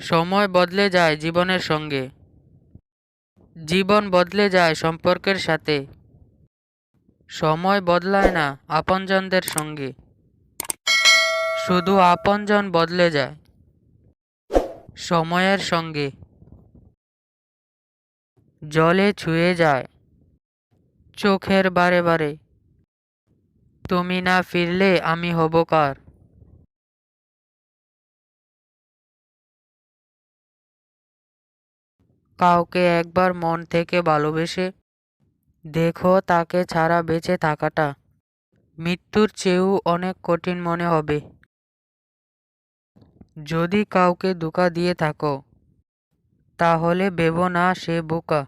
সময় বদলে যায় জীবনের সঙ্গে, জীবন বদলে যায় সম্পর্কের সাথে। সময় বদলায় না আপনজনদের সঙ্গে, শুধু আপনজন বদলে যায় সময়ের সঙ্গে। জলে ছুঁয়ে যায় চোখের বারে বারে, তুমি না ফিরলে আমি হব কার। কাউকে একবার মন থেকে ভালোবেসে দেখো, তাকে ছাড়া বেঁচে থাকাটা মৃত্যুর চেয়েও অনেক কঠিন মনে হবে। যদি কাউকে ধোঁকা দিয়ে থাকো, তাহলে ভেবো না সে বোকা,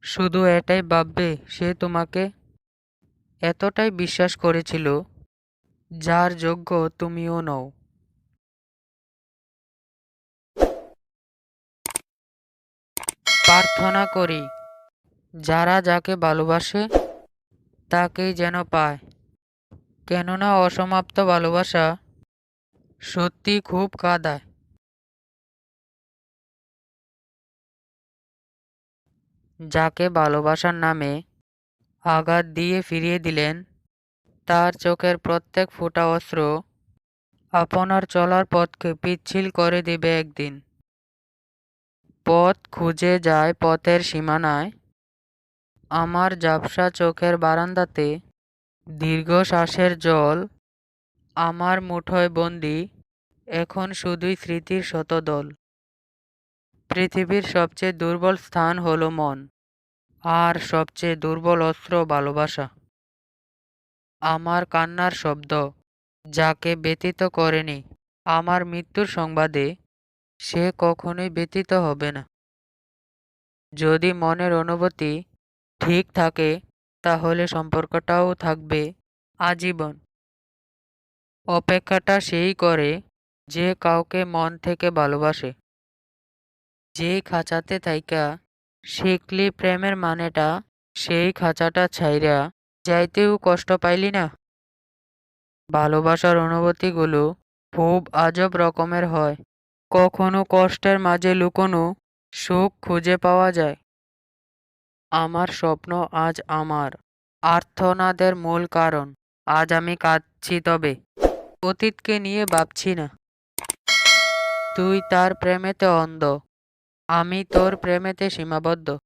শুধু এটাই ভাববে সে তোমাকে এতটাই বিশ্বাস করেছিল যার যোগ্য তুমিও নও। প্রার্থনা করি যারা যাকে ভালোবাসে তাকেই যেন পায়, কেননা অসমাপ্ত ভালোবাসা সত্যি খুব কাঁদায়। যাকে ভালোবাসার নামে আঘাত দিয়ে ফিরিয়ে দিলেন, তার চোখের প্রত্যেক ফোঁটা অশ্রু আপনার চলার পথকে পিচ্ছিল করে দেবে একদিন। পথ খুঁজে যায় পথের সীমানায়, আমার ঝাপসা চোখের বারান্দাতে দীর্ঘশ্বাসের জল, আমার মুঠোয় বন্দি এখন শুধুই স্মৃতির শতদল। পৃথিবীর সবচেয়ে দুর্বল স্থান হলো মন, আর সবচেয়ে দুর্বল অস্ত্র ভালোবাসা। আমার কান্নার শব্দ যাকে ব্যতীত করেনি আমার মৃত্যুর সংবাদে, সে কখনোই ব্যতীত হবে না। যদি মনের অনুভূতি ঠিক থাকে, তাহলে সম্পর্কটাও থাকবে আজীবন। অপেক্ষাটা সেই করে যে কাউকে মন থেকে ভালোবাসে। যে খাঁচাতে থাইকা শিখলি প্রেমের মানেটা, সেই খাঁচাটা ছাইরা যাইতেও কষ্ট পাইলি না। ভালোবাসার অনুভূতিগুলো খুব আজব রকমের হয়। কখনো কষ্টের মাঝে লুকোনো সুখ খুঁজে পাওয়া যায়। আমার স্বপ্ন আজ আমার আর্তনাদের মূল কারণ। আজ আমি কাঁদছি, তবে অতীতকে নিয়ে ভাবছি না। তুই তার প্রেমেতে অন্ধ, আমি তোর প্রেমেতে সীমাবদ্ধ।